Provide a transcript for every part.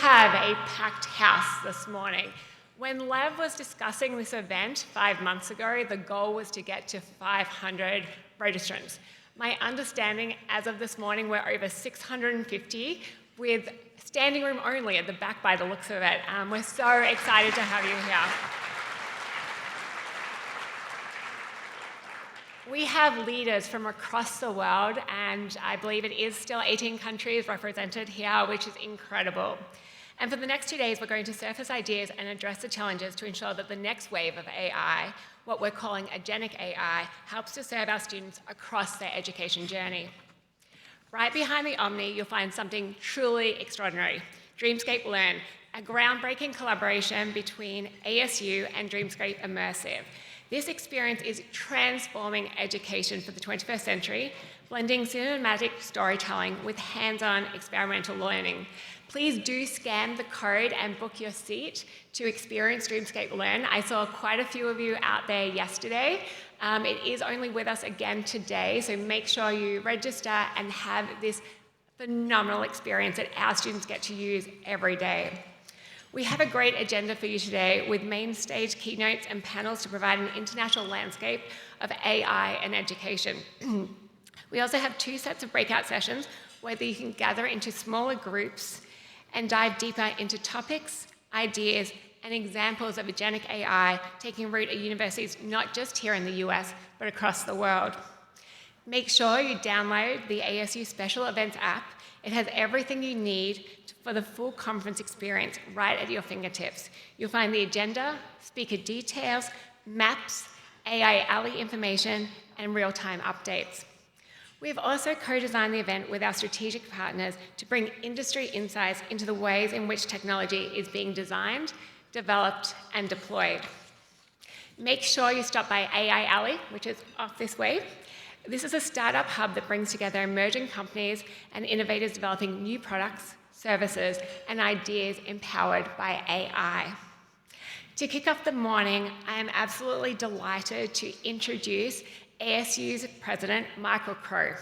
have a packed house this morning. When Lev was discussing this event 5 months ago, the goal was to get to 500 registrants. My understanding as of this morning, we're over 650 with standing room only at the back by the looks of it. We're so excited to have you here. We have leaders from across the world, and I believe it is still 18 countries represented here, which is incredible. And for the next 2 days, we're going to surface ideas and address the challenges to ensure that the next wave of AI, what we're calling Agentic AI, helps to serve our students across their education journey. Right behind the Omni, you'll find something truly extraordinary, Dreamscape Learn, a groundbreaking collaboration between ASU and Dreamscape Immersive. This experience is transforming education for the 21st century, blending cinematic storytelling with hands-on experimental learning. Please do scan the code and book your seat to experience Dreamscape Learn. I saw quite a few of you out there yesterday. It is only with us again today, so make sure you register and have this phenomenal experience that our students get to use every day. We have a great agenda for you today with main stage keynotes and panels to provide an international landscape of AI and education. We also have 2 sets of breakout sessions where you can gather into smaller groups and dive deeper into topics, ideas, and examples of agentic AI taking root at universities not just here in the US, but across the world. Make sure you download the ASU Special Events app. It has everything you need for the full conference experience right at your fingertips. You'll find the agenda, speaker details, maps, AI Alley information, and real-time updates. We've also co-designed the event with our strategic partners to bring industry insights into the ways in which technology is being designed, developed, and deployed. Make sure you stop by AI Alley, which is off this way. This is a startup hub that brings together emerging companies and innovators developing new products, services, and ideas empowered by AI. To kick off the morning, I am absolutely delighted to introduce ASU's president, Michael Crow.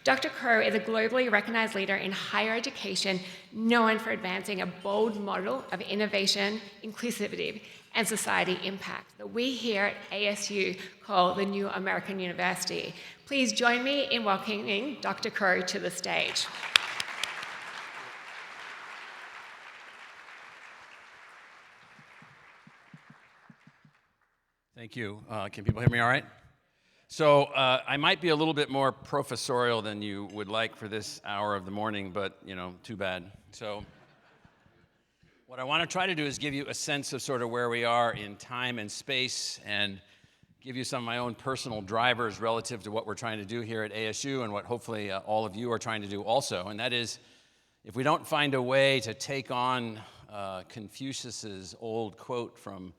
Dr. Crow is a globally recognized leader in higher education, known for advancing a bold model of innovation, inclusivity, and society impact that we here at ASU call the New American University. Please join me in welcoming Dr. Crow to the stage. Thank you. Can people hear me all right? So I might be a little bit more professorial than you would like for this hour of the morning, but, too bad. So what I want to try to do is give you a sense of sort of where we are in time and space and give you some of my own personal drivers relative to what we're trying to do here at ASU and what hopefully all of you are trying to do also. And that is, if we don't find a way to take on Confucius's old quote from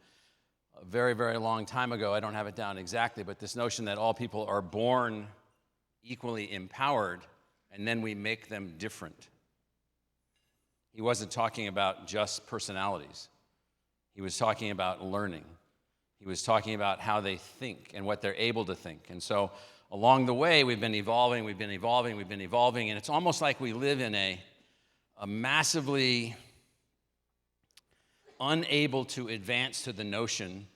a very, very long time ago, I don't have it down exactly, but this notion that all people are born equally empowered and then we make them different. He wasn't talking about just personalities. He was talking about learning. He was talking about how they think and what they're able to think. And so along the way, we've been evolving, and it's almost like we live in a massively unable to advance to the notion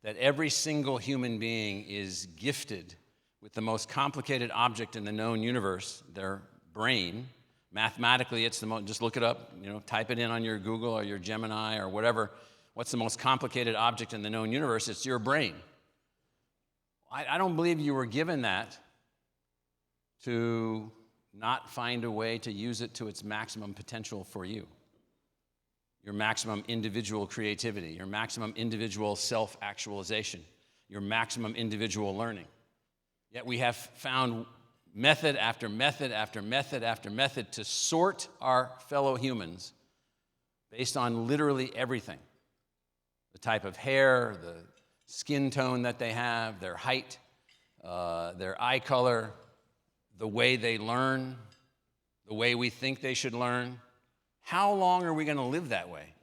that every single human being is gifted with the most complicated object in the known universe, their brain. Mathematically, it's the most, just look it up, type it in on your Google or your Gemini or whatever. What's the most complicated object in the known universe? It's your brain. I don't believe you were given that to not find a way to use it to its maximum potential for you. Your maximum individual creativity, your maximum individual self-actualization, your maximum individual learning. Yet we have found method after method after method after method to sort our fellow humans based on literally everything. The type of hair, the skin tone that they have, their height, their eye color, the way they learn, the way we think they should learn. How long are we going to live that way?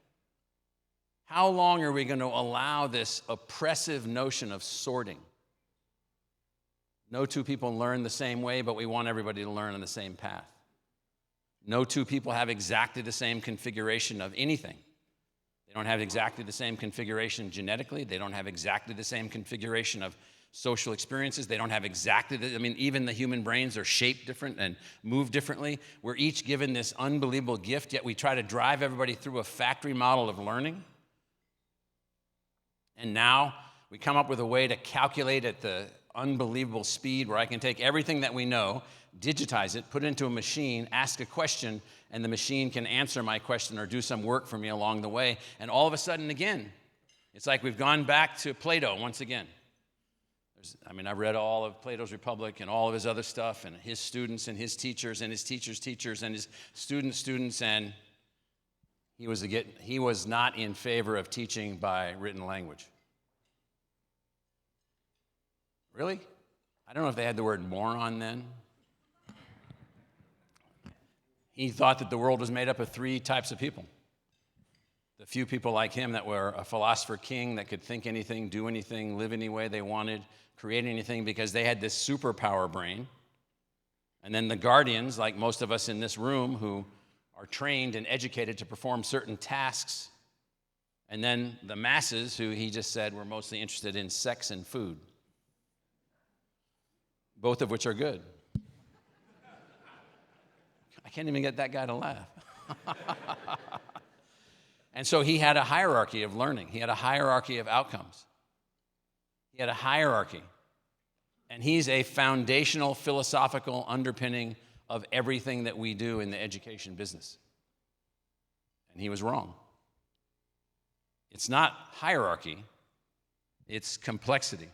How long are we going to allow this oppressive notion of sorting? No two people learn the same way, but we want everybody to learn on the same path. No two people have exactly the same configuration of anything. They don't have exactly the same configuration genetically. They don't have exactly the same configuration of social experiences. They don't have exactly even the human brains are shaped different and move differently. We're each given this unbelievable gift, yet we try to drive everybody through a factory model of learning. And now we come up with a way to calculate at the unbelievable speed where I can take everything that we know, digitize it, put it into a machine, ask a question, and the machine can answer my question or do some work for me along the way. And all of a sudden, again, it's like we've gone back to Plato once again. I've read all of Plato's Republic and all of his other stuff, and his students and his teachers and his teachers' teachers and his students, and he was not in favor of teaching by written language. Really? I don't know if they had the word moron then. He thought that the world was made up of three types of people. The few people like him that were a philosopher king that could think anything, do anything, live any way they wanted, create anything because they had this superpower brain. And then the guardians, like most of us in this room, who are trained and educated to perform certain tasks. And then the masses, who he just said were mostly interested in sex and food, both of which are good. I can't even get that guy to laugh. And so he had a hierarchy of learning. He had a hierarchy of outcomes. He had a hierarchy. And he's a foundational philosophical underpinning of everything that we do in the education business. And he was wrong. It's not hierarchy, it's complexity.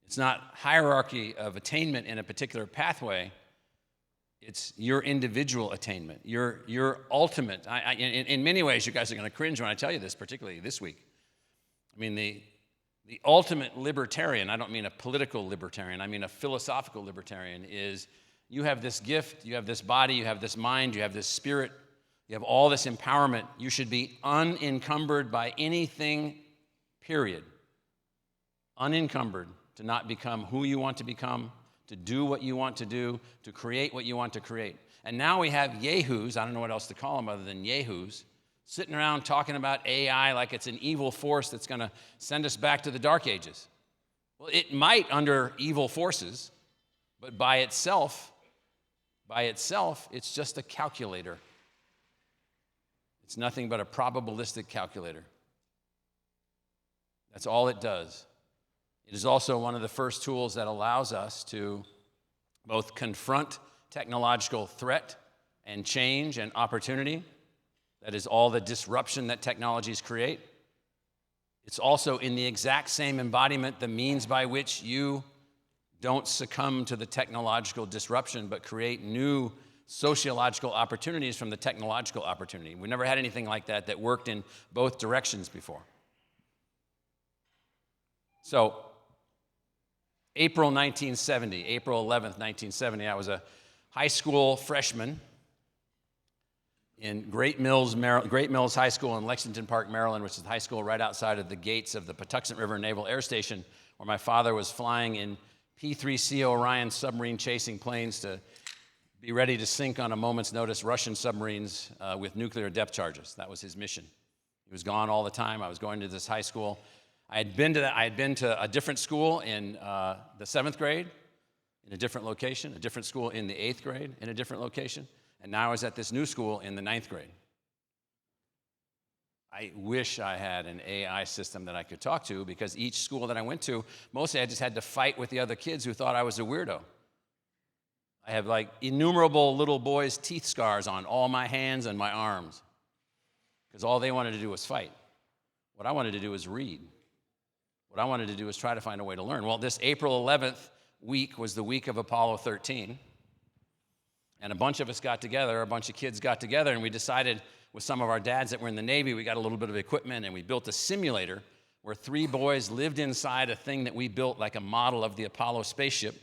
It's not hierarchy of attainment in a particular pathway. It's your individual attainment, your ultimate. In many ways, you guys are going to cringe when I tell you this, particularly this week. The ultimate libertarian, I don't mean a political libertarian, I mean a philosophical libertarian, is you have this gift, you have this body, you have this mind, you have this spirit, you have all this empowerment. You should be unencumbered by anything, period. Unencumbered to not become who you want to become, to do what you want to do, to create what you want to create. And now we have yahoos, I don't know what else to call them other than yahoos, sitting around talking about AI like it's an evil force that's going to send us back to the dark ages. Well, it might under evil forces, but by itself, it's just a calculator. It's nothing but a probabilistic calculator. That's all it does. It is also one of the first tools that allows us to both confront technological threat and change and opportunity. That is all the disruption that technologies create. It's also in the exact same embodiment the means by which you don't succumb to the technological disruption, but create new sociological opportunities from the technological opportunity. We never had anything like that worked in both directions before. So, April 11th, 1970, I was a high school freshman in Great Mills High School in Lexington Park, Maryland, which is the high school right outside of the gates of the Patuxent River Naval Air Station, where my father was flying in P-3C Orion submarine chasing planes to be ready to sink on a moment's notice Russian submarines with nuclear depth charges. That was his mission. He was gone all the time. I was going to this high school. I had been to a different school in the 7th grade, in a different location, a different school in the 8th grade, in a different location, and now I was at this new school in the 9th grade. I wish I had an AI system that I could talk to, because each school that I went to, mostly I just had to fight with the other kids who thought I was a weirdo. I have like innumerable little boys' teeth scars on all my hands and my arms, because all they wanted to do was fight. What I wanted to do was read. What I wanted to do was try to find a way to learn. Well, this April 11th week was the week of Apollo 13. And a bunch of us got together, a bunch of kids got together, and we decided with some of our dads that were in the Navy, we got a little bit of equipment, and we built a simulator where 3 boys lived inside a thing that we built like a model of the Apollo spaceship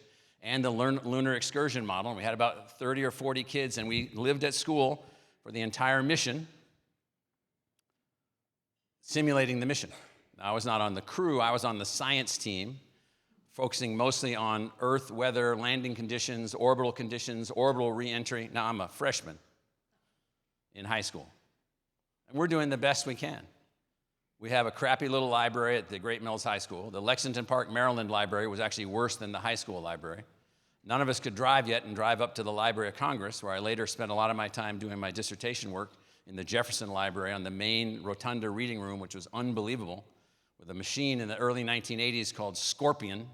and the lunar excursion model. And we had about 30 or 40 kids, and we lived at school for the entire mission, simulating the mission. Now, I was not on the crew, I was on the science team, focusing mostly on Earth weather, landing conditions, orbital re-entry. Now, I'm a freshman in high school, and we're doing the best we can. We have a crappy little library at the Great Mills High School. The Lexington Park, Maryland library was actually worse than the high school library. None of us could drive yet and drive up to the Library of Congress, where I later spent a lot of my time doing my dissertation work in the Jefferson Library on the main rotunda reading room, which was unbelievable, with a machine in the early 1980s called Scorpion,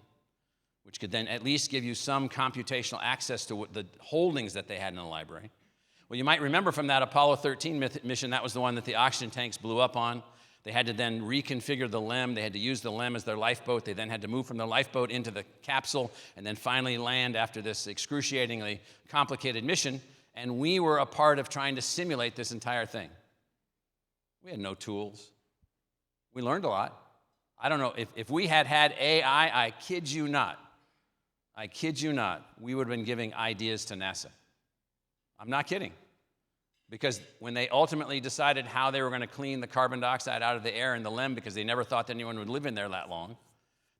which could then at least give you some computational access to the holdings that they had in the library. Well, you might remember from that Apollo 13 mission, that was the one that the oxygen tanks blew up on. They had to then reconfigure the LEM. They had to use the LEM as their lifeboat. They then had to move from the lifeboat into the capsule and then finally land after this excruciatingly complicated mission. And we were a part of trying to simulate this entire thing. We had no tools. We learned a lot. I don't know, if we had had AI, I kid you not, we would have been giving ideas to NASA. I'm not kidding. Because when they ultimately decided how they were going to clean the carbon dioxide out of the air in the LEM, because they never thought that anyone would live in there that long,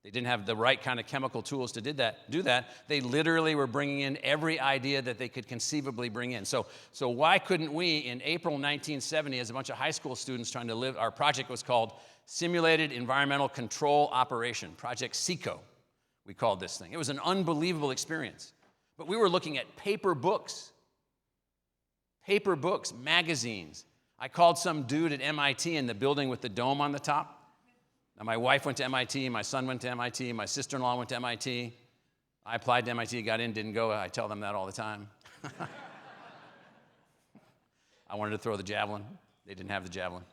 they didn't have the right kind of chemical tools to do that, they literally were bringing in every idea that they could conceivably bring in. So why couldn't we, in April 1970, as a bunch of high school students trying to live, our project was called Simulated Environmental Control Operation, Project SECO, we called this thing. It was an unbelievable experience. But we were looking at paper books, magazines. I called some dude at MIT in the building with the dome on the top. Now, my wife went to MIT, my son went to MIT, my sister-in-law went to MIT. I applied to MIT, got in, didn't go. I tell them that all the time. I wanted to throw the javelin. They didn't have the javelin.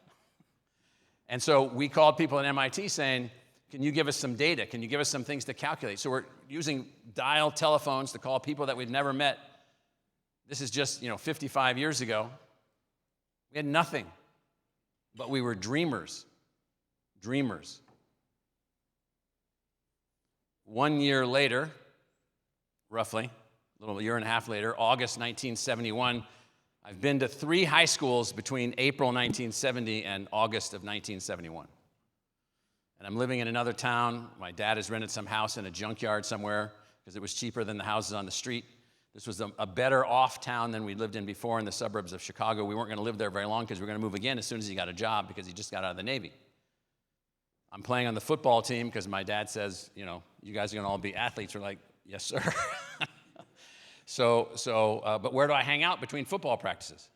And so we called people at MIT saying, can you give us some data? Can you give us some things to calculate? So we're using dial telephones to call people that we've never met. This is just, 55 years ago. We had nothing, but we were dreamers. 1 year later, roughly, a little year and a half later, August 1971, I've been to 3 high schools between April 1970 and August of 1971. And I'm living in another town. My dad has rented some house in a junkyard somewhere because it was cheaper than the houses on the street. This was a better off town than we lived in before in the suburbs of Chicago. We weren't going to live there very long because we were going to move again as soon as he got a job because he just got out of the Navy. I'm playing on the football team because my dad says, you guys are going to all be athletes. We're like, yes, sir. But where do I hang out between football practices?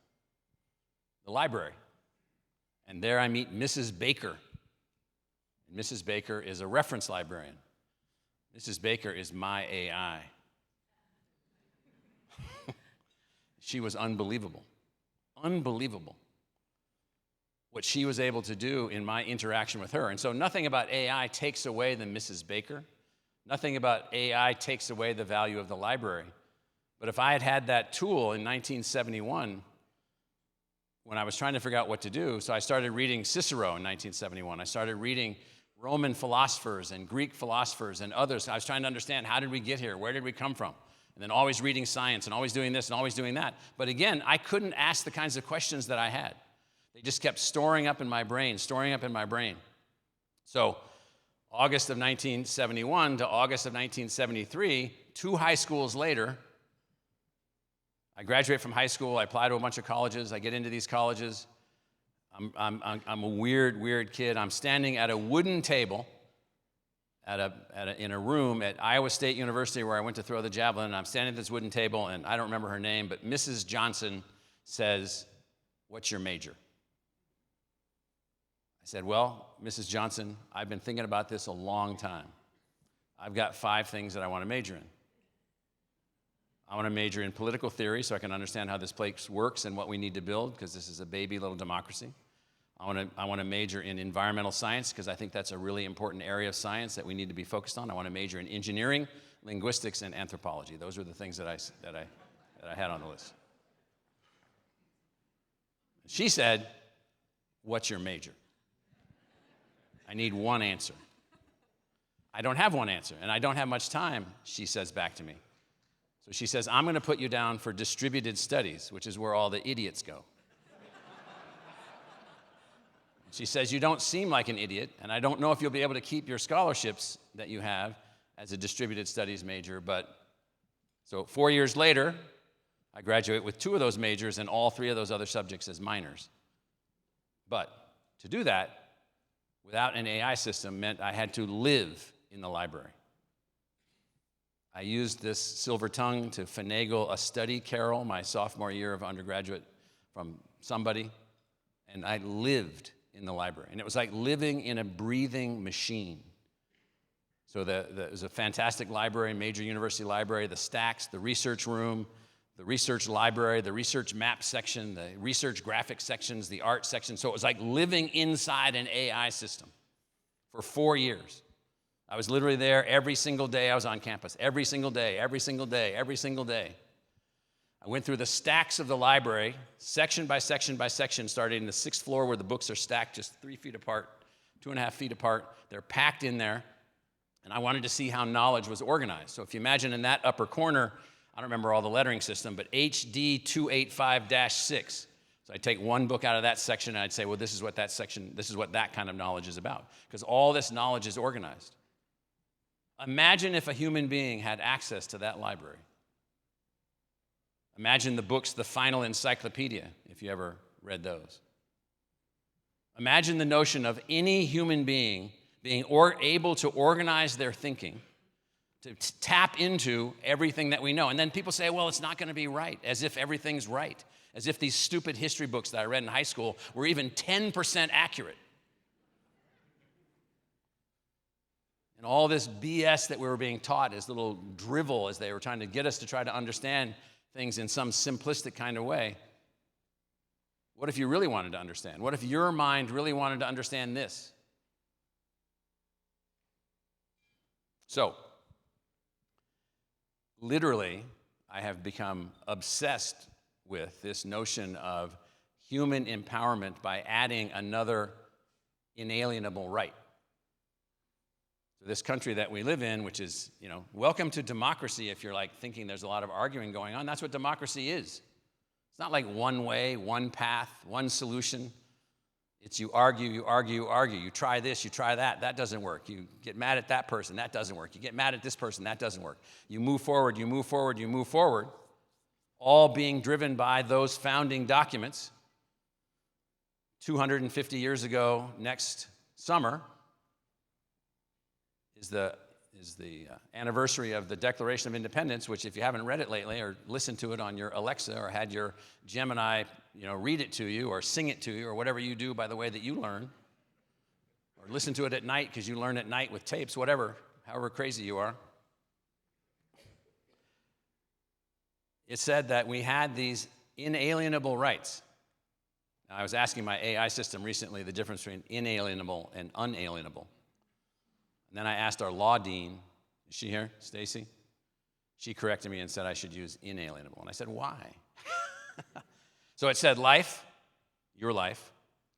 The library. And there I meet Mrs. Baker. And Mrs. Baker is a reference librarian. Mrs. Baker is my AI. She was unbelievable. Unbelievable. What she was able to do in my interaction with her. And so nothing about AI takes away the Mrs. Baker. Nothing about AI takes away the value of the library. But if I had had that tool in 1971, when I was trying to figure out what to do, so I started reading Cicero in 1971. I started reading Roman philosophers and Greek philosophers and others. I was trying to understand, how did we get here? Where did we come from? And then always reading science and always doing this and always doing that. But again, I couldn't ask the kinds of questions that I had. They just kept storing up in my brain. So August of 1971 to August of 1973, 2 high schools later, I graduate from high school. I apply to a bunch of colleges. I get into these colleges. I'm a weird kid. I'm standing at a wooden table in a room at Iowa State University where I went to throw the javelin, and I'm standing at this wooden table, and I don't remember her name, but Mrs. Johnson says, "What's your major?" I said, "Well, Mrs. Johnson, I've been thinking about this a long time. I've got 5 things that I want to major in. I want to major in political theory so I can understand how this place works and what we need to build, because this is a baby little democracy. I want to major in environmental science because I think that's a really important area of science that we need to be focused on. I want to major in engineering, linguistics, and anthropology." Those were the things that I had on the list. She said, "What's your major?" I need one answer. I don't have one answer, and I don't have much time, she says back to me. So she says, "I'm going to put you down for distributed studies, which is where all the idiots go." She says, "You don't seem like an idiot, and I don't know if you'll be able to keep your scholarships that you have as a distributed studies major, but so 4 years later, I graduate with 2 of those majors and all 3 of those other subjects as minors. But to do that without an AI system meant I had to live in the library. I used this silver tongue to finagle a study carrel my sophomore year of undergraduate from somebody, and I lived in the library. And it was like living in a breathing machine. So it was a fantastic library, major university library, the stacks, the research room, the research library, the research map section, the research graphics sections, the art section. So it was like living inside an AI system for 4 years. I was literally there every single day I was on campus, every single day, every single day, every single day. I went through the stacks of the library, section by section by section, starting in the 6th floor where the books are stacked just 3 feet apart, 2.5 feet apart. They're packed in there, and I wanted to see how knowledge was organized. So if you imagine in that upper corner, I don't remember all the lettering system, but HD 285-6. So I'd take one book out of that section, and I'd say, well, this is what that kind of knowledge is about, because all this knowledge is organized. Imagine if a human being had access to that library. Imagine the books, the Final Encyclopedia, if you ever read those. Imagine the notion of any human being being able to organize their thinking, to tap into everything that we know. And then people say, well, it's not going to be right, as if everything's right, as if these stupid history books that I read in high school were even 10% accurate. And all this BS that we were being taught is little drivel as they were trying to get us to try to understand things in some simplistic kind of way. What if you really wanted to understand? What if your mind really wanted to understand this? So, literally, I have become obsessed with this notion of human empowerment by adding another inalienable right. This country that we live in, which is, welcome to democracy if you're like thinking there's a lot of arguing going on. That's what democracy is. It's not like one way, one path, one solution. It's you argue, you argue, you argue. You try this, you try that. That doesn't work. You get mad at that person. That doesn't work. You get mad at this person. That doesn't work. You move forward, you move forward, you move forward, all being driven by those founding documents. 250 years ago, next summer, is the anniversary of the Declaration of Independence, which if you haven't read it lately or listened to it on your Alexa or had your Gemini, read it to you or sing it to you or whatever you do by the way that you learn, or listen to it at night because you learn at night with tapes, whatever, however crazy you are. It said that we had these inalienable rights. Now, I was asking my AI system recently the difference between inalienable and unalienable. And then I asked our law dean, is she here, Stacy? She corrected me and said I should use inalienable. And I said, why? So it said life, your life,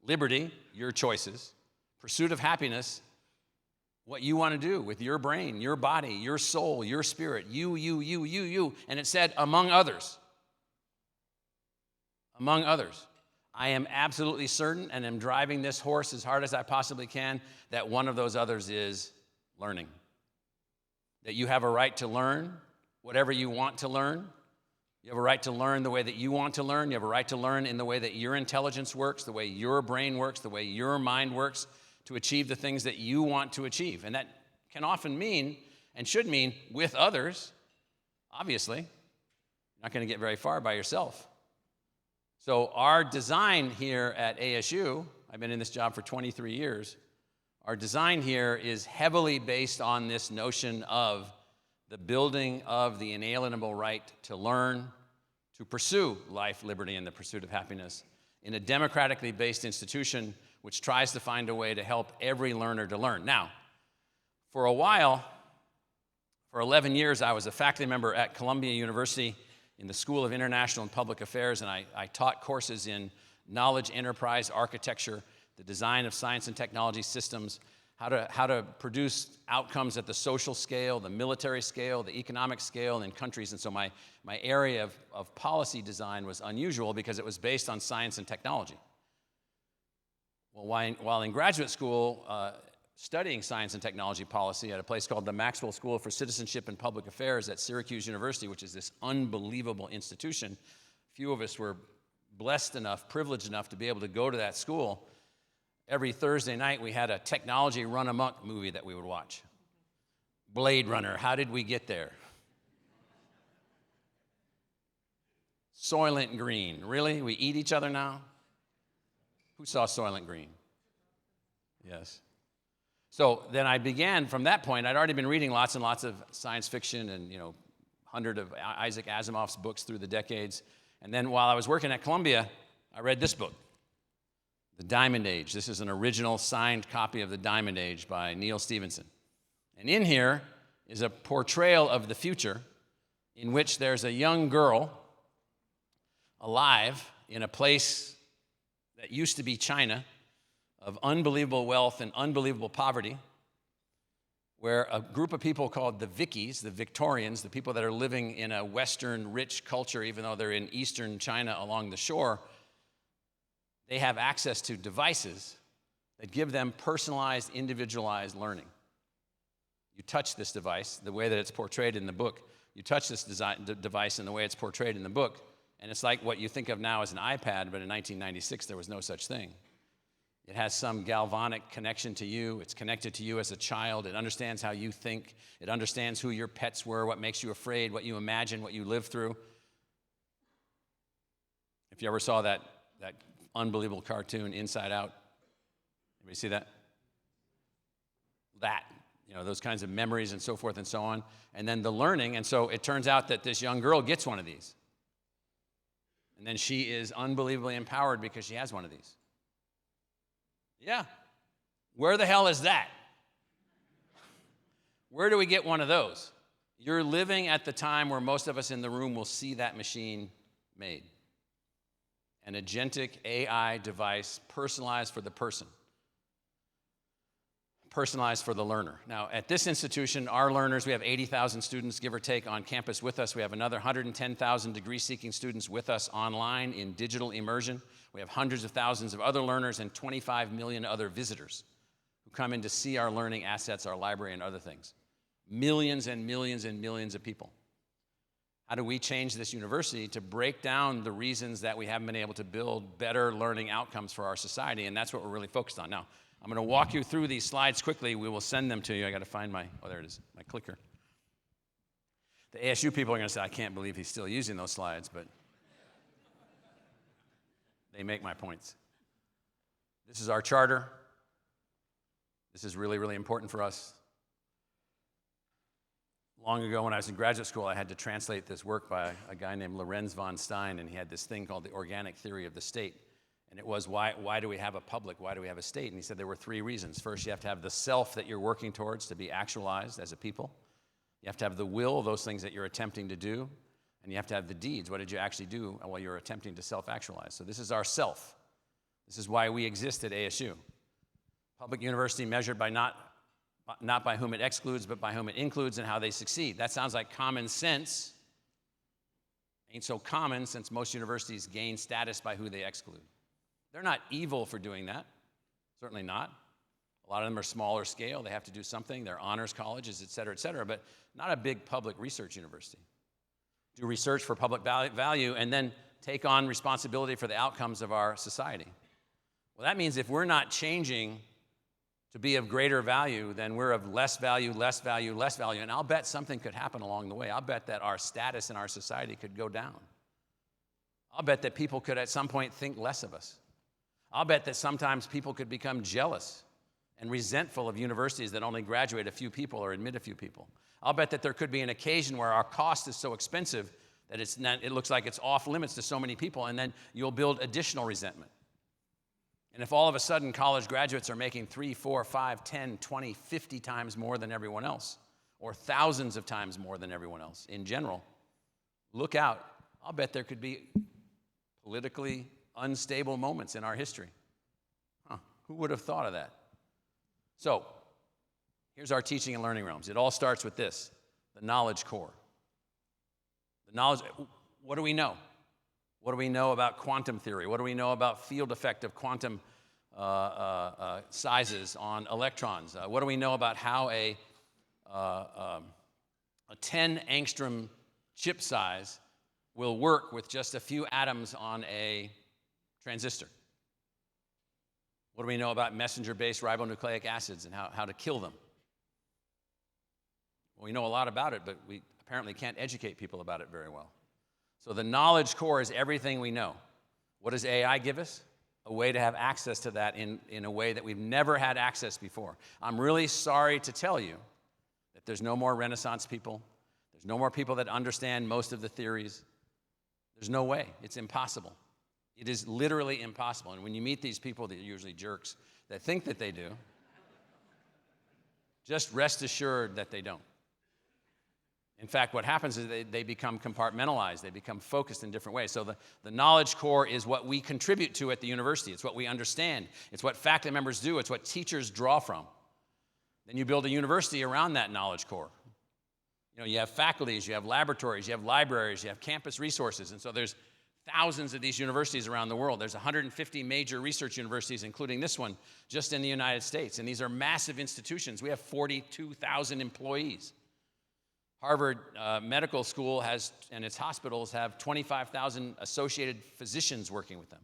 liberty, your choices, pursuit of happiness, what you want to do with your brain, your body, your soul, your spirit, you. And it said, among others. Among others. I am absolutely certain, and am driving this horse as hard as I possibly can, that one of those others is learning. That you have a right to learn whatever you want to learn. You have a right to learn the way that you want to learn. You have a right to learn in the way that your intelligence works, the way your brain works, the way your mind works to achieve the things that you want to achieve. And that can often mean, and should mean, with others, obviously. You're not going to get very far by yourself. So our design here at ASU, I've been in this job for 23 years, our design here is heavily based on this notion of the building of the inalienable right to learn, to pursue life, liberty, and the pursuit of happiness in a democratically based institution which tries to find a way to help every learner to learn. Now, for a while, for 11 years, I was a faculty member at Columbia University in the School of International and Public Affairs, and I taught courses in knowledge enterprise architecture, the design of science and technology systems, how to produce outcomes at the social scale, the military scale, the economic scale in countries. And so my area of policy design was unusual because it was based on science and technology. Well, while in graduate school, studying science and technology policy at a place called the Maxwell School for Citizenship and Public Affairs at Syracuse University, which is this unbelievable institution. Few of us were blessed enough, privileged enough to be able to go to that school. Every Thursday night, we had a technology run amok movie that we would watch. Blade Runner, how did we get there? Soylent Green, really? We eat each other now? Who saw Soylent Green? Yes. So then I began, from that point, I'd already been reading lots and lots of science fiction and, 100 of Isaac Asimov's books through the decades. And then while I was working at Columbia, I read this book, The Diamond Age. This is an original signed copy of The Diamond Age by Neil Stephenson. And in here is a portrayal of the future in which there's a young girl alive in a place that used to be China of unbelievable wealth and unbelievable poverty, where a group of people called the Vickies, the Victorians, the people that are living in a Western rich culture, even though they're in Eastern China along the shore, they have access to devices that give them personalized, individualized learning. You touch this device, the way that it's portrayed in the book, you touch this device in the way it's portrayed in the book, and it's like what you think of now as an iPad, but in 1996 there was no such thing. It has some galvanic connection to you. It's connected to you as a child. It understands how you think. It understands who your pets were, what makes you afraid, what you imagine, what you live through. If you ever saw that unbelievable cartoon, Inside Out, anybody see that? Those kinds of memories and so forth and so on. And then the learning, and so it turns out that this young girl gets one of these. And then she is unbelievably empowered because she has one of these. Yeah. Where the hell is that? Where do we get one of those? You're living at the time where most of us in the room will see that machine made. An agentic AI device personalized for the person. Personalized for the learner. Now, at this institution, our learners, we have 80,000 students, give or take, on campus with us. We have another 110,000 degree-seeking students with us online in digital immersion. We have hundreds of thousands of other learners and 25 million other visitors who come in to see our learning assets, our library, and other things. Millions and millions and millions of people. How do we change this university to break down the reasons that we haven't been able to build better learning outcomes for our society? And that's what we're really focused on. Now, I'm going to walk you through these slides quickly. We will send them to you. I got to find there it is, my clicker. The ASU people are going to say, I can't believe he's still using those slides, but they make my points. This is our charter. This is really, really important for us. Long ago when I was in graduate school, I had to translate this work by a guy named Lorenz von Stein, and he had this thing called the organic theory of the state. And it was, why do we have a public? Why do we have a state? And he said there were three reasons. First, you have to have the self that you're working towards to be actualized as a people. You have to have the will, those things that you're attempting to do. And you have to have the deeds. What did you actually do while you're attempting to self-actualize? So this is our self. This is why we exist at ASU. Public university measured by not by whom it excludes, but by whom it includes and how they succeed. That sounds like common sense. Ain't so common since most universities gain status by who they exclude. They're not evil for doing that, certainly not. A lot of them are smaller scale. They have to do something. They're honors colleges, et cetera, but not a big public research university. Do research for public value and then take on responsibility for the outcomes of our society. Well, that means if we're not changing to be of greater value, then we're of less value, less value, less value. And I'll bet something could happen along the way. I'll bet that our status in our society could go down. I'll bet that people could at some point think less of us. I'll bet that sometimes people could become jealous and resentful of universities that only graduate a few people or admit a few people. I'll bet that there could be an occasion where our cost is so expensive that it looks like it's off limits to so many people, and then you'll build additional resentment. And if all of a sudden college graduates are making 3, 4, 5, 10, 20, 50 times more than everyone else, or thousands of times more than everyone else in general, look out. I'll bet there could be politically unstable moments in our history. Who would have thought of that? So, here's our teaching and learning realms. It all starts with this, the knowledge core. The knowledge, what do we know? What do we know about quantum theory? What do we know about field effect of quantum sizes on electrons? What do we know about how a 10 angstrom chip size will work with just a few atoms on a transistor? What do we know about messenger-based ribonucleic acids and how to kill them? Well, we know a lot about it, but we apparently can't educate people about it very well. So the knowledge core is everything we know. What does AI give us? A way to have access to that in a way that we've never had access before. I'm really sorry to tell you that there's no more Renaissance people. There's no more people that understand most of the theories. There's no way. It's impossible. It is literally impossible. And when you meet these people, they're usually jerks that think that they do, just rest assured that they don't. In fact, what happens is they become compartmentalized. They become focused in different ways. So the knowledge core is what we contribute to at the university. It's what we understand. It's what faculty members do. It's what teachers draw from. Then you build a university around that knowledge core. You have faculties, you have laboratories, you have libraries, you have campus resources. And so there's thousands of these universities around the world. There's 150 major research universities, including this one, just in the United States. And these are massive institutions. We have 42,000 employees. Harvard Medical School and its hospitals have 25,000 associated physicians working with them.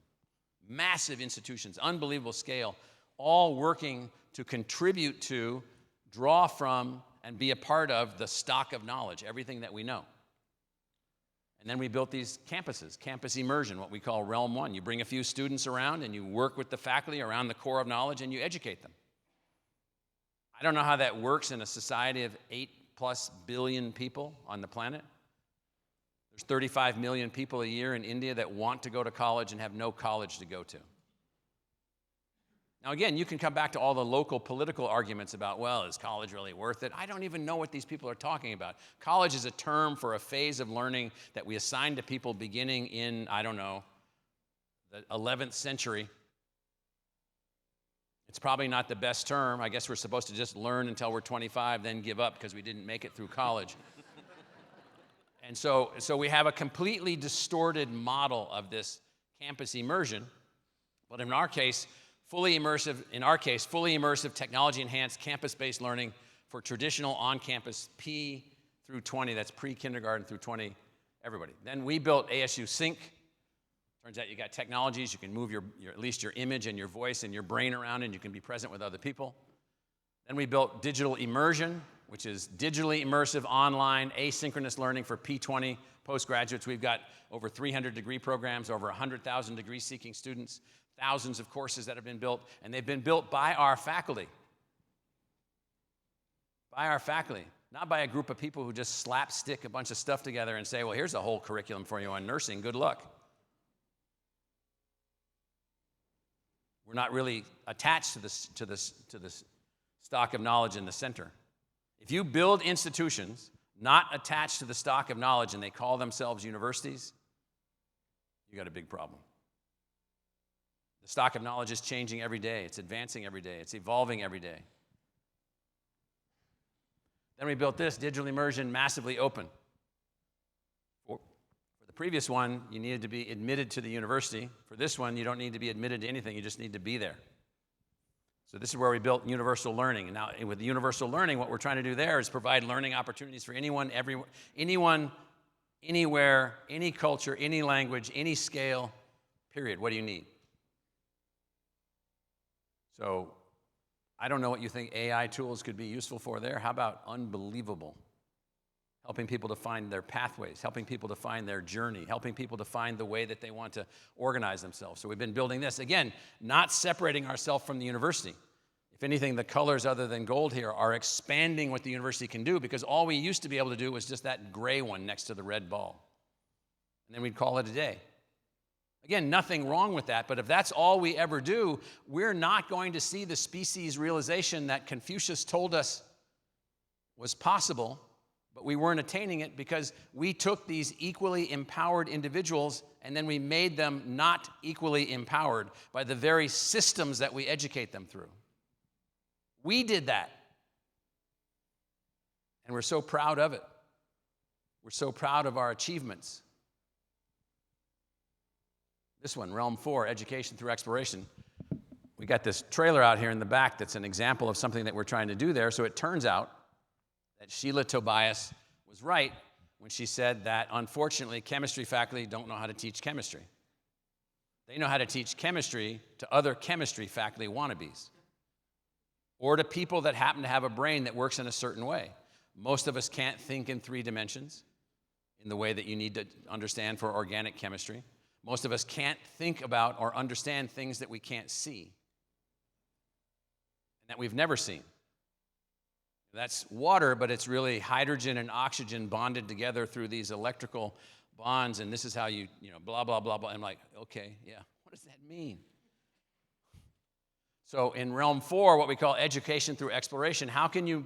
Massive institutions, unbelievable scale, all working to contribute to, draw from, and be a part of the stock of knowledge, everything that we know. And then we built these campuses, campus immersion, what we call Realm 1. You bring a few students around and you work with the faculty around the core of knowledge and you educate them. I don't know how that works in a society of 8+ billion people on the planet. There's 35 million people a year in India that want to go to college and have no college to go to. Now again, you can come back to all the local political arguments about, well, is college really worth it? I don't even know what these people are talking about. College is a term for a phase of learning that we assign to people beginning in, I don't know, the 11th century. It's probably not the best term. I guess we're supposed to just learn until we're 25, then give up because we didn't make it through college. And so we have a completely distorted model of this campus immersion, but in our case, fully immersive technology-enhanced campus-based learning for traditional on-campus P through 20, that's pre-kindergarten through 20, everybody. Then we built ASU Sync. Turns out you got technologies, you can move at least your image and your voice and your brain around and you can be present with other people. Then we built digital immersion, which is digitally immersive online asynchronous learning for P20 postgraduates. We've got over 300 degree programs, over 100,000 degree-seeking students, thousands of courses that have been built, and they've been built by our faculty. By our faculty, not by a group of people who just slapstick a bunch of stuff together and say, well, here's a whole curriculum for you on nursing, good luck. We're not really attached to this stock of knowledge in the center. If you build institutions not attached to the stock of knowledge and they call themselves universities, you got a big problem. The stock of knowledge is changing every day. It's advancing every day. It's evolving every day. Then we built this, digital immersion, massively open. For the previous one, you needed to be admitted to the university. For this one, you don't need to be admitted to anything. You just need to be there. So this is where we built universal learning. And now with the universal learning, what we're trying to do there is provide learning opportunities for anyone, anywhere, any culture, any language, any scale, period. What do you need? So I don't know what you think AI tools could be useful for there. How about unbelievable? Helping people to find their pathways, helping people to find their journey, helping people to find the way that they want to organize themselves. So we've been building this. Again, not separating ourselves from the university. If anything, the colors other than gold here are expanding what the university can do because all we used to be able to do was just that gray one next to the red ball. And then we'd call it a day. Again, nothing wrong with that, but if that's all we ever do, we're not going to see the species realization that Confucius told us was possible, but we weren't attaining it because we took these equally empowered individuals and then we made them not equally empowered by the very systems that we educate them through. We did that. And we're so proud of it. We're so proud of our achievements. This one, Realm 4, education through exploration. we got this trailer out here in the back that's an example of something that we're trying to do there. So it turns out that Sheila Tobias was right when she said that, unfortunately, chemistry faculty don't know how to teach chemistry. They know how to teach chemistry to other chemistry faculty wannabes, or to people that happen to have a brain that works in a certain way. Most of us can't think in 3 dimensions in the way that you need to understand for organic chemistry. Most of us can't think about or understand things that we can't see and that we've never seen. That's water, but it's really hydrogen and oxygen bonded together through these electrical bonds, and this is how you blah, blah, blah, blah. I'm like, okay, yeah, what does that mean? So in realm 4, what we call education through exploration, how can you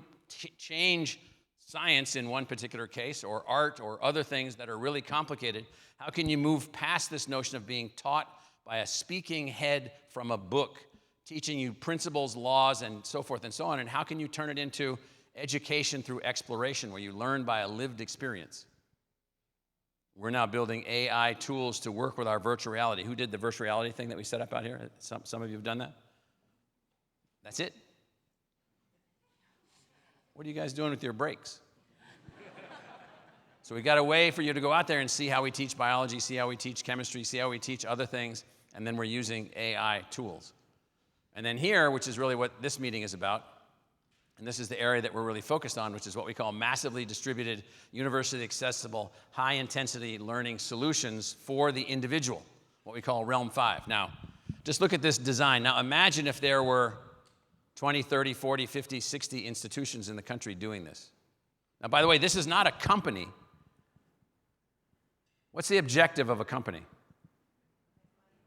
change science in one particular case, or art, or other things that are really complicated? How can you move past this notion of being taught by a speaking head from a book, teaching you principles, laws, and so forth and so on, and how can you turn it into education through exploration, where you learn by a lived experience? We're now building AI tools to work with our virtual reality. Who did the virtual reality thing that we set up out here? Some of you have done that? That's it? What are you guys doing with your breaks? So we got a way for you to go out there and see how we teach biology, see how we teach chemistry, see how we teach other things, and then we're using AI tools. And then here, which is really what this meeting is about, and this is the area that we're really focused on, which is what we call massively distributed, university-accessible, high-intensity learning solutions for the individual, what we call Realm 5. Now, just look at this design. Now, imagine if there were 20, 30, 40, 50, 60 institutions in the country doing this. Now, by the way, this is not a company. What's the objective of a company?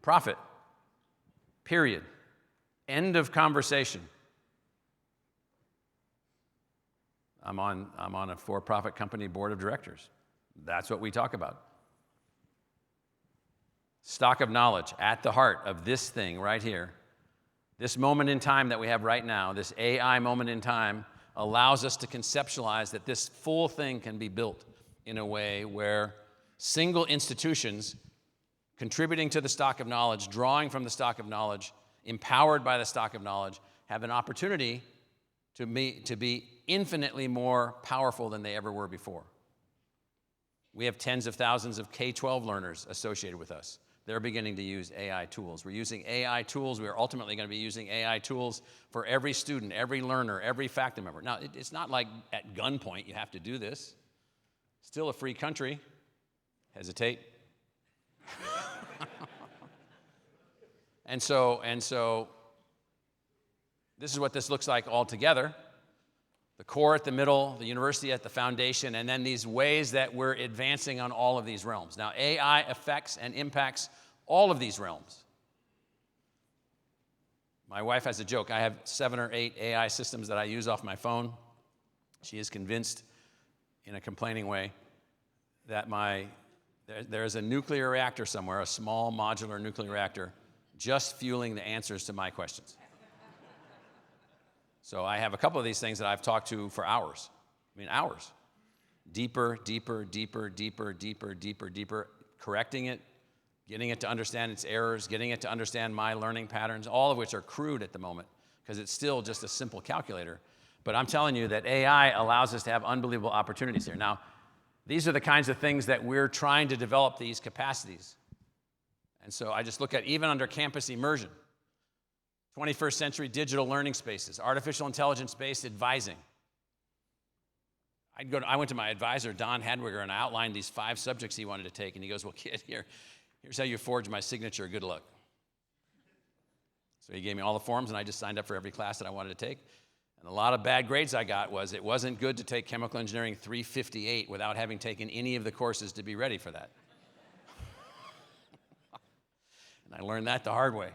Profit. Period. End of conversation. I'm on a for-profit company board of directors. That's what we talk about. Stock of knowledge at the heart of this thing right here. This moment in time that we have right now, this AI moment in time, allows us to conceptualize that this full thing can be built in a way where single institutions contributing to the stock of knowledge, drawing from the stock of knowledge, empowered by the stock of knowledge, have an opportunity to be infinitely more powerful than they ever were before. We have tens of thousands of K-12 learners associated with us. They're beginning to use AI tools. We're using AI tools. We're ultimately going to be using AI tools for every student, every learner, every faculty member. Now, it's not like at gunpoint you have to do this. Still a free country. Hesitate. And so this is what this looks like all together. The core at the middle, the university at the foundation, and then these ways that we're advancing on all of these realms. Now, AI affects and impacts all of these realms. My wife has a joke. I have 7 or 8 AI systems that I use off my phone. She is convinced, in a complaining way, that there's a nuclear reactor somewhere, a small modular nuclear reactor, just fueling the answers to my questions. So I have a couple of these things that I've talked to for hours. I mean, hours. Deeper, deeper, deeper, deeper, deeper, deeper, deeper, correcting it, getting it to understand its errors, getting it to understand my learning patterns, all of which are crude at the moment because it's still just a simple calculator. But I'm telling you that AI allows us to have unbelievable opportunities here. Now, these are the kinds of things that we're trying to develop, these capacities. And so I just look at even under campus immersion, 21st century digital learning spaces, artificial intelligence-based advising. I went to my advisor, Don Hadwiger, and I outlined these 5 subjects he wanted to take, and he goes, well, kid, here's how you forge my signature, good luck. So he gave me all the forms, and I just signed up for every class that I wanted to take. And a lot of bad grades I got was it wasn't good to take chemical engineering 358 without having taken any of the courses to be ready for that. And I learned that the hard way.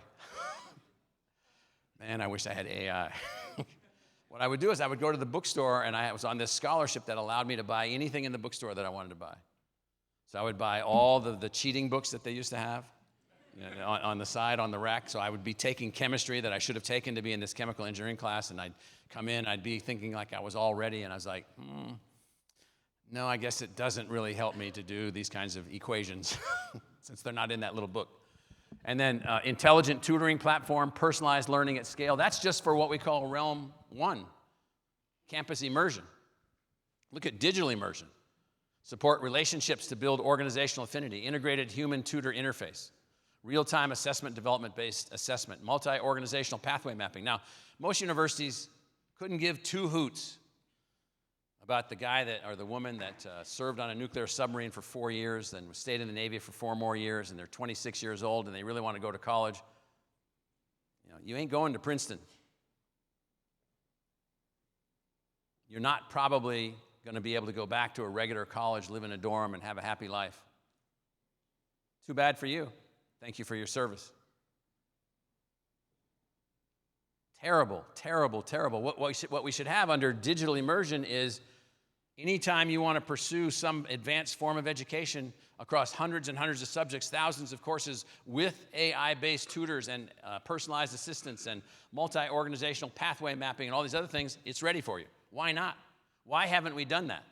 Man, I wish I had AI. What I would do is I would go to the bookstore, and I was on this scholarship that allowed me to buy anything in the bookstore that I wanted to buy. So I would buy all the cheating books that they used to have on the side, on the rack. So I would be taking chemistry that I should have taken to be in this chemical engineering class, and I'd come in, I'd be thinking like I was all ready, and I was like, no, I guess it doesn't really help me to do these kinds of equations since they're not in that little book. And then intelligent tutoring platform, personalized learning at scale. That's just for what we call realm 1, campus immersion. Look at digital immersion. Support relationships to build organizational affinity, integrated human-tutor interface, real-time assessment development-based assessment, multi-organizational pathway mapping. Now, most universities couldn't give two hoots about the guy that, or the woman that served on a nuclear submarine for 4 years, then stayed in the Navy for 4 more years, and they're 26 years old, and they really want to go to college. You know, you ain't going to Princeton. You're not probably going to be able to go back to a regular college, live in a dorm, and have a happy life. Too bad for you. Thank you for your service. Terrible, terrible, terrible. What we should have under digital immersion is anytime you want to pursue some advanced form of education across hundreds and hundreds of subjects, thousands of courses with AI-based tutors and personalized assistance and multi-organizational pathway mapping and all these other things, it's ready for you. Why not? Why haven't we done that?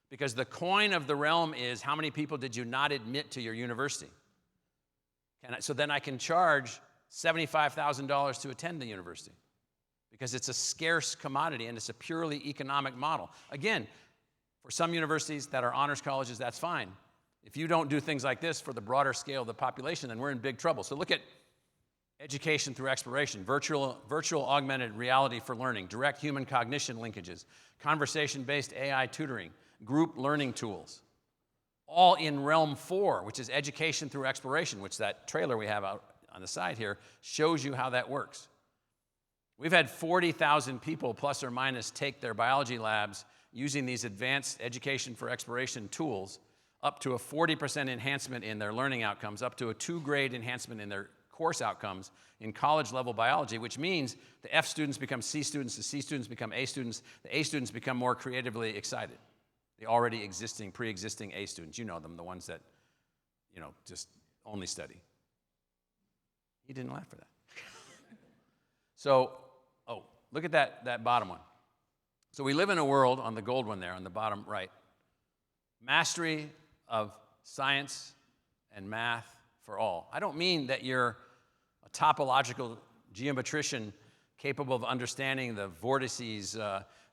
Because the coin of the realm is how many people did you not admit to your university? So then I can charge $75,000 to attend the university because it's a scarce commodity and it's a purely economic model. Again, for some universities that are honors colleges, that's fine. If you don't do things like this for the broader scale of the population, then we're in big trouble. So look at education through exploration, virtual augmented reality for learning, direct human cognition linkages, conversation-based AI tutoring, group learning tools, all in realm 4, which is education through exploration, which that trailer we have out on the side here shows you how that works. We've had 40,000 people, plus or minus, take their biology labs using these advanced education for exploration tools, up to a 40% enhancement in their learning outcomes, up to a 2-grade enhancement in their course outcomes in college-level biology, which means the F students become C students, the C students become A students, the A students become more creatively excited. The already pre-existing A students, you know them, the ones that, you know, just only study. He didn't laugh for that. So, look at that bottom one. So we live in a world, on the gold one there, on the bottom right, mastery of science and math for all. I don't mean that you're a topological geometrician capable of understanding the vortices,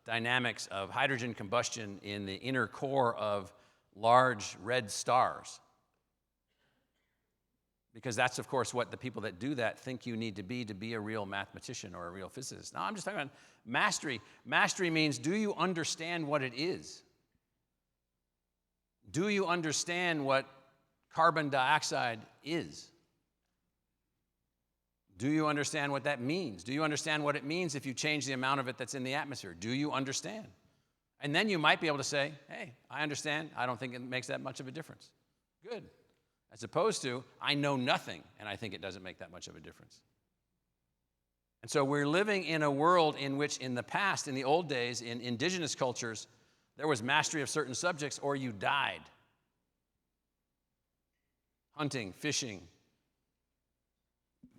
dynamics of hydrogen combustion in the inner core of large red stars. Because that's, of course, what the people that do that think you need to be a real mathematician or a real physicist. Now, I'm just talking about mastery. Mastery means, do you understand what it is? Do you understand what carbon dioxide is? Do you understand what that means? Do you understand what it means if you change the amount of it that's in the atmosphere? Do you understand? And then you might be able to say, hey, I understand. I don't think it makes that much of a difference. Good. As opposed to, I know nothing, and I think it doesn't make that much of a difference. And so we're living in a world in which, in the past, in the old days, in indigenous cultures, there was mastery of certain subjects or you died. Hunting, fishing,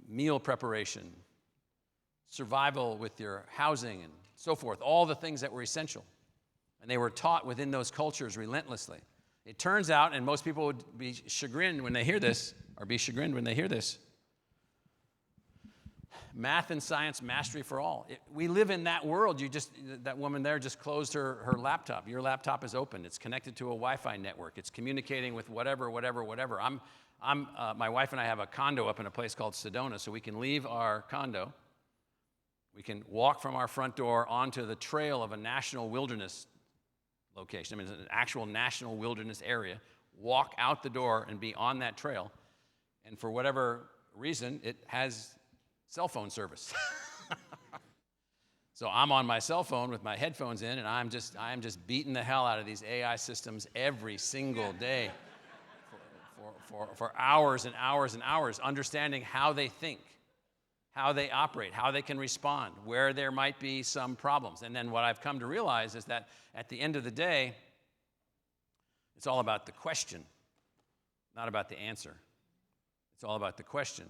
meal preparation, survival with your housing, and so forth, all the things that were essential. And they were taught within those cultures relentlessly. It turns out, and most people would be chagrined when they hear this, math and science, mastery for all. We live in that world. That woman there just closed her laptop. Your laptop is open. It's connected to a Wi-Fi network. It's communicating with whatever. My wife and I have a condo up in a place called Sedona, so we can leave our condo. We can walk from our front door onto the trail of a national wilderness location. I mean, it's an actual national wilderness area. Walk out the door and be on that trail. And for whatever reason, it has cell phone service. So I'm on my cell phone with my headphones in, and I'm just beating the hell out of these AI systems every single day for hours and hours and hours, understanding how they think, how they operate, how they can respond, where there might be some problems. And then what I've come to realize is that at the end of the day, it's all about the question, not about the answer. It's all about the question.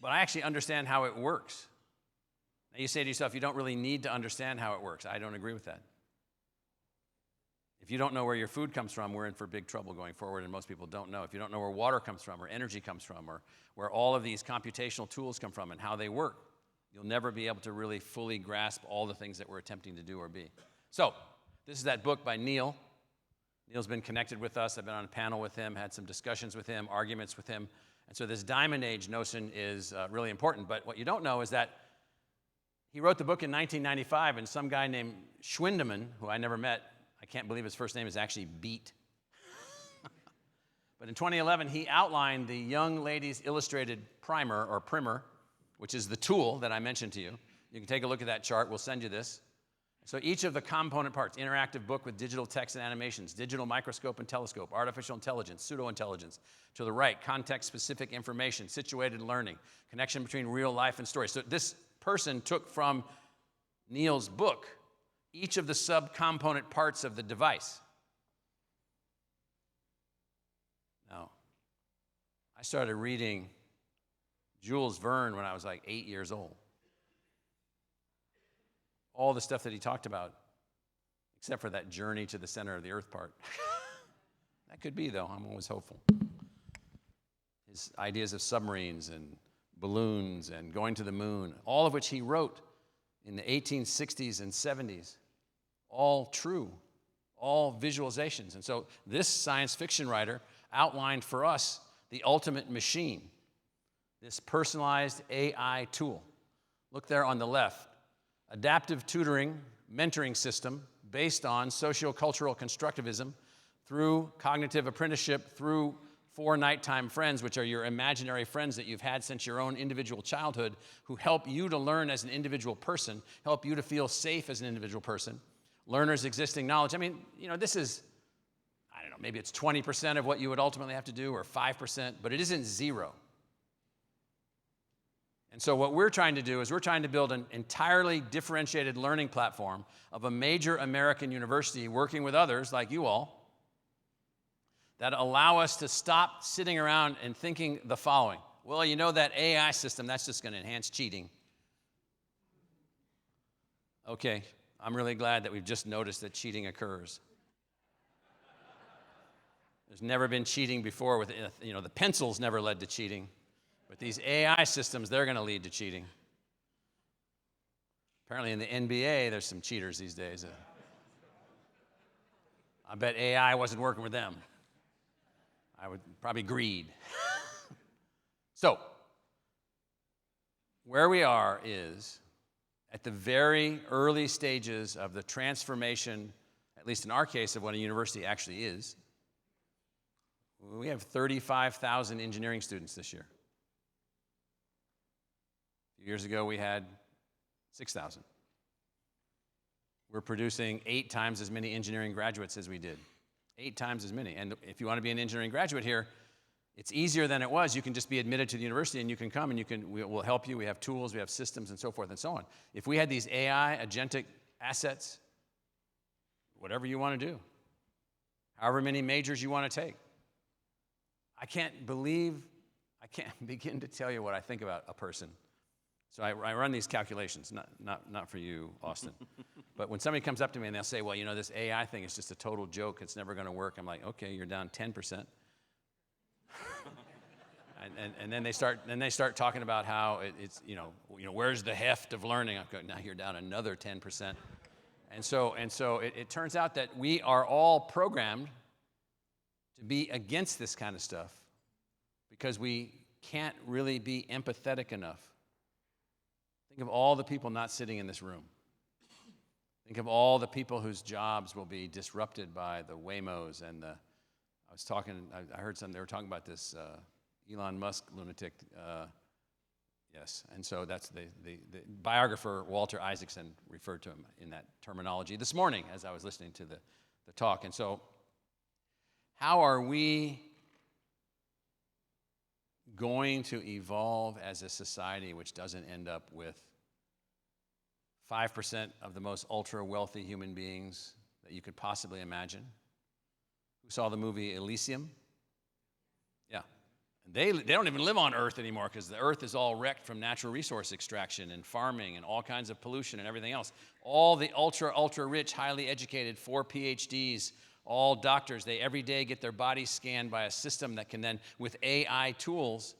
But I actually understand how it works. Now you say to yourself, you don't really need to understand how it works. I don't agree with that. If you don't know where your food comes from, we're in for big trouble going forward, and most people don't know. If you don't know where water comes from or energy comes from or where all of these computational tools come from and how they work, you'll never be able to really fully grasp all the things that we're attempting to do or be. So this is that book by Neil. Neil's been connected with us. I've been on a panel with him, had some discussions with him, arguments with him. And so this diamond age notion is really important. But what you don't know is that he wrote the book in 1995, and some guy named Schwindeman, who I never met, I can't believe his first name is actually Beat. But in 2011, he outlined the Young Ladies Illustrated Primer, which is the tool that I mentioned to you. You can take a look at that chart. We'll send you this. So each of the component parts, interactive book with digital text and animations, digital microscope and telescope, artificial intelligence, pseudo-intelligence. To the right, context-specific information, situated learning, connection between real life and story. So this person took from Neil's book each of the subcomponent parts of the device. Now, I started reading Jules Verne when I was like 8 years old. All the stuff that he talked about, except for that journey to the center of the earth part. That could be, though. I'm always hopeful. His ideas of submarines and balloons and going to the moon, all of which he wrote in the 1860s and 70s, all true, all visualizations. And so this science fiction writer outlined for us the ultimate machine, this personalized AI tool. Look there on the left. Adaptive tutoring, mentoring system based on sociocultural constructivism through cognitive apprenticeship, through 4 nighttime friends, which are your imaginary friends that you've had since your own individual childhood, who help you to learn as an individual person, help you to feel safe as an individual person. Learners' existing knowledge. I mean, this is, I don't know, maybe it's 20% of what you would ultimately have to do, or 5%, but it isn't zero. And so what we're trying to do is we're trying to build an entirely differentiated learning platform of a major American university working with others like you all that allow us to stop sitting around and thinking the following. Well, that AI system, that's just going to enhance cheating. Okay, I'm really glad that we've just noticed that cheating occurs. There's never been cheating before with, the pencils never led to cheating. But these AI systems, they're going to lead to cheating. Apparently in the NBA, there's some cheaters these days. I bet AI wasn't working with them. I would probably greed. So, where we are is at the very early stages of the transformation, at least in our case, of what a university actually is. We have 35,000 engineering students this year. A few years ago, we had 6,000. We're producing 8 times as many engineering graduates as we did. 8 times as many. And if you want to be an engineering graduate here, it's easier than it was. You can just be admitted to the university and you can come and we'll help you. We have tools, we have systems, and so forth and so on. If we had these AI, agentic assets, whatever you want to do, however many majors you want to take, I can't begin to tell you what I think about a person. So I run these calculations, not for you, Austin. But when somebody comes up to me and they'll say, well, this AI thing is just a total joke, it's never going to work. I'm like, okay, you're down 10%. and then they start talking about how it's, where's the heft of learning? I'm going, now you're down another 10%. And so it turns out that we are all programmed to be against this kind of stuff because we can't really be empathetic enough. Think of all the people not sitting in this room. Think of all the people whose jobs will be disrupted by the Waymos and I heard they were talking about this Elon Musk lunatic. Yes, and so that's the biographer Walter Isaacson referred to him in that terminology this morning as I was listening to the talk. And so how are we going to evolve as a society which doesn't end up with 5% of the most ultra-wealthy human beings that you could possibly imagine? Who saw the movie Elysium? Yeah. And they don't even live on Earth anymore because the Earth is all wrecked from natural resource extraction and farming and all kinds of pollution and everything else. All the ultra-rich, highly educated, 4 PhDs, All doctors, they every day get their bodies scanned by a system that can then, with AI tools,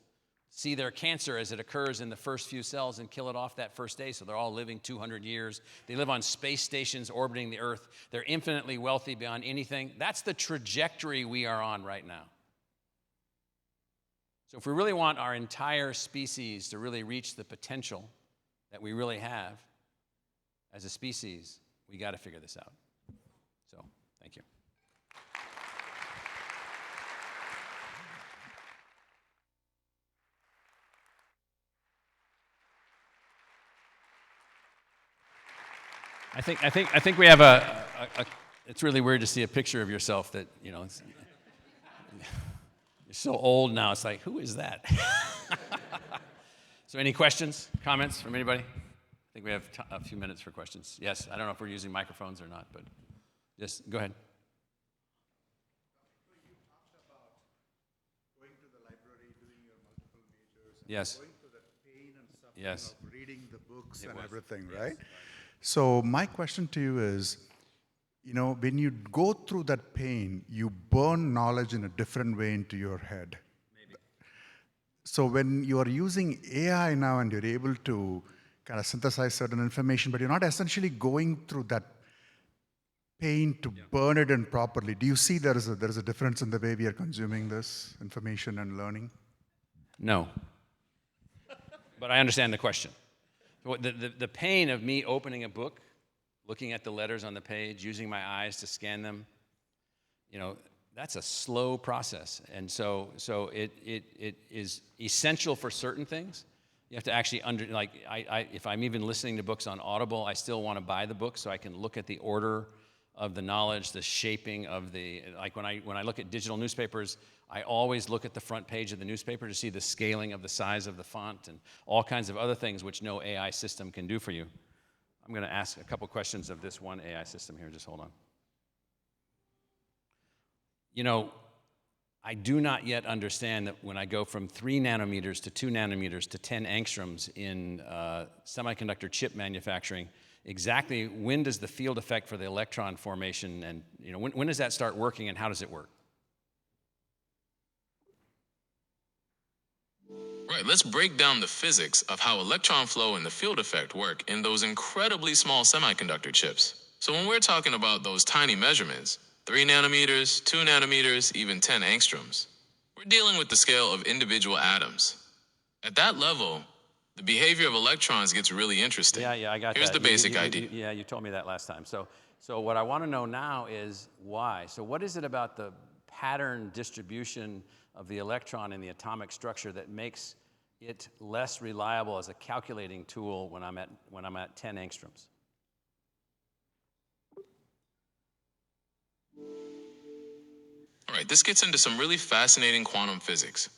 see their cancer as it occurs in the first few cells and kill it off that first day. So they're all living 200 years. They live on space stations orbiting the Earth. They're infinitely wealthy beyond anything. That's the trajectory we are on right now. So if we really want our entire species to really reach the potential that we really have as a species, we got to figure this out. So, thank you. I think we have it's really weird to see a picture of yourself that, you're so old now, it's like, who is that? So any questions, comments from anybody? I think we have a few minutes for questions. Yes, I don't know if we're using microphones or not, but just go ahead. You talked about going to the library, doing your multiple majors, Yes. going through the pain and suffering Yes. of reading the books It and was. everything, Yes. right? So my question to you is, when you go through that pain, you burn knowledge in a different way into your head. Maybe. So when you are using AI now and you're able to kind of synthesize certain information, but you're not essentially going through that pain to burn it in properly, do you see there is a difference in the way we are consuming this information and learning? No. But I understand the question. The pain of me opening a book, looking at the letters on the page, using my eyes to scan them, that's a slow process. And so it is essential for certain things. You have to actually if I'm even listening to books on Audible, I still want to buy the book so I can look at the order of the knowledge, the shaping of when I look at digital newspapers, I always look at the front page of the newspaper to see the scaling of the size of the font and all kinds of other things which no AI system can do for you. I'm going to ask a couple questions of this one AI system here. Just hold on. I do not yet understand that when I go from 3 nanometers to 2 nanometers to 10 angstroms in semiconductor chip manufacturing, exactly when does the field effect for the electron formation and when does that start working and how does it work? Right, let's break down the physics of how electron flow and the field effect work in those incredibly small semiconductor chips. So when we're talking about those tiny measurements, 3 nanometers, 2 nanometers, even 10 angstroms, we're dealing with the scale of individual atoms. At that level, the behavior of electrons gets really interesting. Yeah, I got Here's that. the basic idea. You told me that last time. So what I want to know now is why. So what is it about the pattern distribution of the electron in the atomic structure that makes it less reliable as a calculating tool when I'm at 10 angstroms? All right, this gets into some really fascinating quantum physics.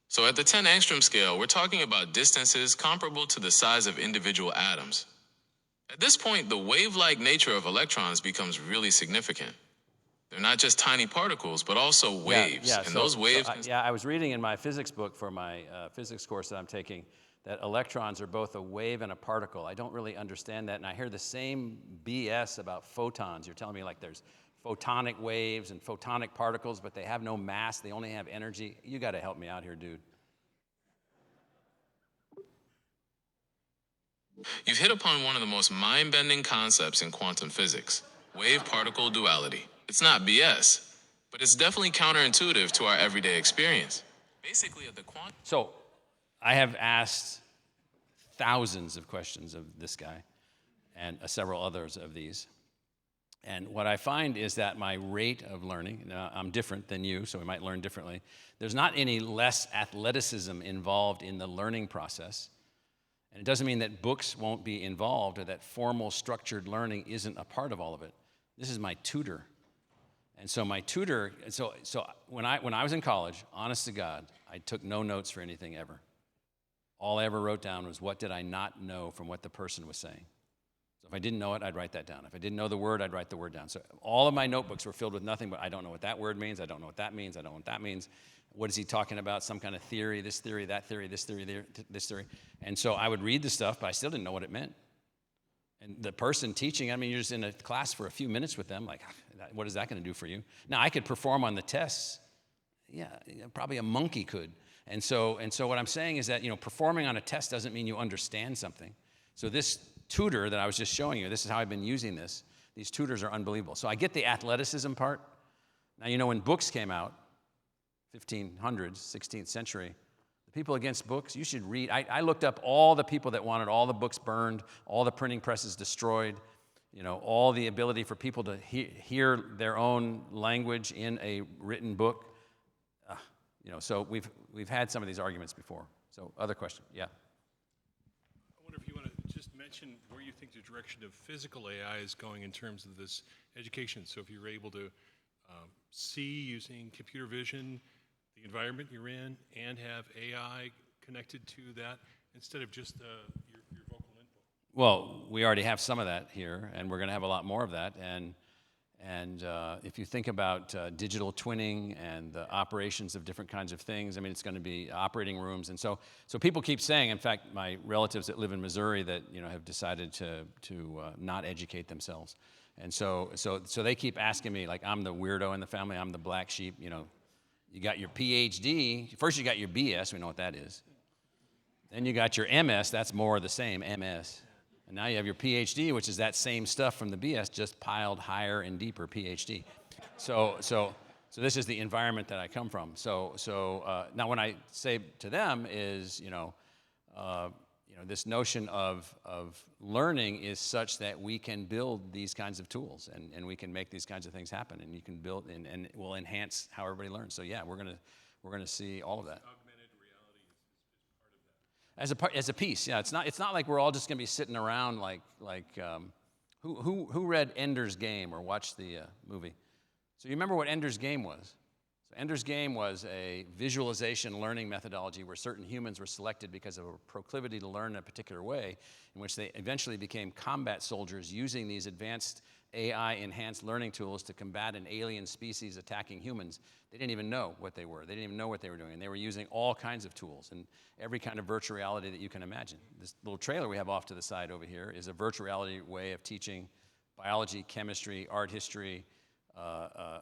So at the 10 angstrom scale, we're talking about distances comparable to the size of individual atoms. At this point, the wave-like nature of electrons becomes really significant. They're not just tiny particles, but also waves. Those waves... I was reading in my physics book for my physics course that I'm taking that electrons are both a wave and a particle. I don't really understand that, and I hear the same BS about photons. You're telling me like there's photonic waves and photonic particles, but they have no mass, they only have energy. You got to help me out here, dude. You've hit upon one of the most mind-bending concepts in quantum physics, wave-particle duality. It's not BS, but it's definitely counterintuitive to our everyday experience. Basically, at the quantum... So, I have asked thousands of questions of this guy and several others of these. And what I find is that my rate of learning, now I'm different than you, so we might learn differently. There's not any less athleticism involved in the learning process. And it doesn't mean that books won't be involved or that formal structured learning isn't a part of all of it. This is my tutor. And so my tutor, so when I was in college, honest to God, I took no notes for anything ever. All I ever wrote down was what did I not know from what the person was saying. So if I didn't know it, I'd write that down. If I didn't know the word, I'd write the word down. So all of my notebooks were filled with nothing but I don't know what that word means, I don't know what that means, I don't know what that means. What is he talking about? Some kind of theory, this theory, that theory, this theory, this theory. And so I would read the stuff, but I still didn't know what it meant. And the person teaching, I mean, you're just in a class for a few minutes with them, like, What is that going to do for you? Now, I could perform on the tests. Yeah, probably a monkey could. And so what I'm saying is that, performing on a test doesn't mean you understand something. So this tutor that I was just showing you, this is how I've been using this. These tutors are unbelievable. So I get the athleticism part. Now, when books came out, 1500s, 16th century, the people against books, you should read. I looked up all the people that wanted all the books burned, all the printing presses destroyed, all the ability for people to hear their own language in a written book. So we've had some of these arguments before. So other question, yeah. I wonder if you want to just mention where you think the direction of physical AI is going in terms of this education. So if you're able to see using computer vision the environment you're in and have AI connected to that instead of just your vocal input. Well, we already have some of that here, and we're going to have a lot more of that. And if you think about digital twinning and the operations of different kinds of things, it's going to be operating rooms. And so people keep saying, in fact, my relatives that live in Missouri that have decided to not educate themselves. And so they keep asking me, like, I'm the weirdo in the family, I'm the black sheep. You got your PhD. First you got your BS, we know what that is. Then you got your MS, that's more of the same, MS. And now you have your PhD, which is that same stuff from the BS, just piled higher and deeper, PhD. So this is the environment that I come from. So now when I say to them is, this notion of learning is such that we can build these kinds of tools and we can make these kinds of things happen, and you can build and it will enhance how everybody learns. So yeah, we're gonna see all of that. Augmented reality is part of that. As a piece, yeah. It's not like we're all just gonna be sitting around like who read Ender's Game or watched the movie? So you remember what Ender's Game was? So Ender's Game was a visualization learning methodology where certain humans were selected because of a proclivity to learn in a particular way, in which they eventually became combat soldiers using these advanced AI-enhanced learning tools to combat an alien species attacking humans. They didn't even know what they were. They didn't even know what they were doing. And they were using all kinds of tools and every kind of virtual reality that you can imagine. This little trailer we have off to the side over here is a virtual reality way of teaching biology, chemistry, art history,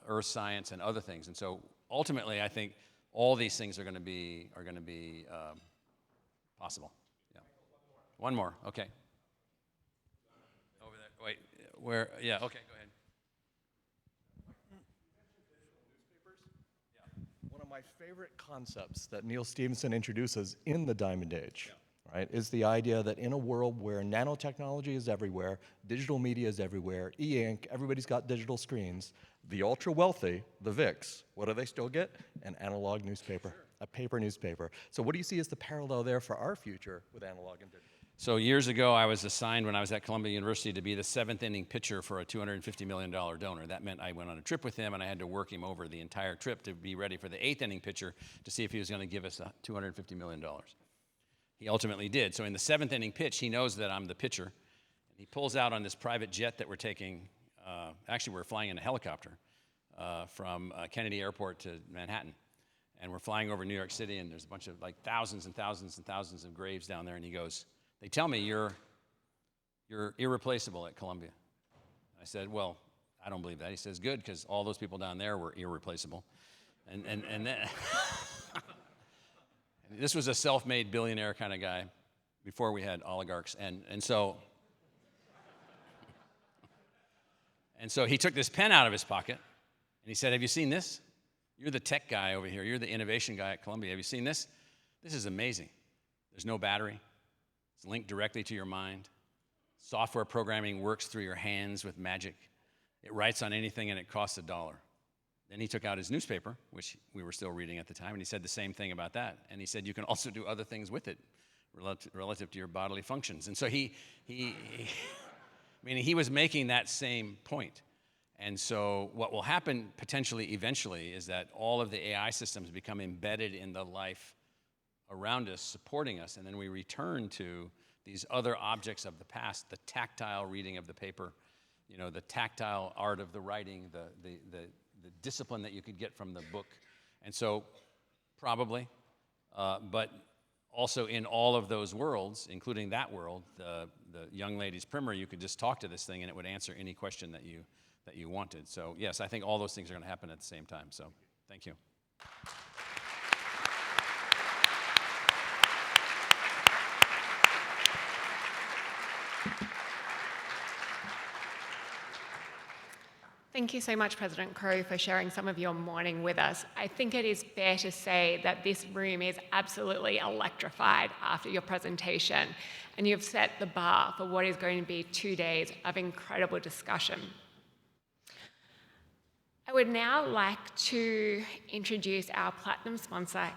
earth science, and other things. And so ultimately, I think all these things are going to be possible. Yeah. One more. Okay. Over there. Wait. Where? Yeah. Okay. Go ahead. One of my favorite concepts that Neil Stephenson introduces in the Diamond Age, right, is the idea that in a world where nanotechnology is everywhere, digital media is everywhere, e-ink, everybody's got digital screens, the ultra wealthy, the VIX, what do they still get? An analog newspaper, a paper newspaper. So what do you see as the parallel there for our future with analog and digital? So years ago, I was assigned when I was at Columbia University to be the seventh inning pitcher for a $250 million donor. That meant I went on a trip with him, and I had to work him over the entire trip to be ready for the eighth inning pitcher to see if he was going to give us $250 million. He ultimately did. So in the seventh inning pitch, he knows that I'm the pitcher, and he pulls out on this private jet that we're taking. Actually, we're flying in a helicopter from Kennedy Airport to Manhattan. And we're flying over New York City, and there's a bunch of thousands and thousands and thousands of graves down there. And he goes, "They tell me you're irreplaceable at Columbia." I said, "Well, I don't believe that." He says, "Good, because all those people down there were irreplaceable." And then this was a self-made billionaire kind of guy before we had oligarchs. And so he took this pen out of his pocket, and he said, "Have you seen this? You're the tech guy over here. You're the innovation guy at Columbia. Have you seen this? This is amazing. There's no battery. It's linked directly to your mind. Software programming works through your hands with magic. It writes on anything, and it costs $1. Then he took out his newspaper, which we were still reading at the time, and he said the same thing about that. And he said you can also do other things with it relative to your bodily functions. And so he was making that same point. And so what will happen potentially eventually is that all of the AI systems become embedded in the life around us, supporting us, and then we return to these other objects of the past, the tactile reading of the paper, the tactile art of the writing, the discipline that you could get from the book. And so probably, but also in all of those worlds, including that world, the young lady's primer, you could just talk to this thing and it would answer any question that that you wanted. So yes, I think all those things are going to happen at the same time. So thank you. Thank you so much, President Crow, for sharing some of your morning with us. I think it is fair to say that this room is absolutely electrified after your presentation, and you've set the bar for what is going to be 2 days of incredible discussion. I would now like to introduce our platinum sponsor,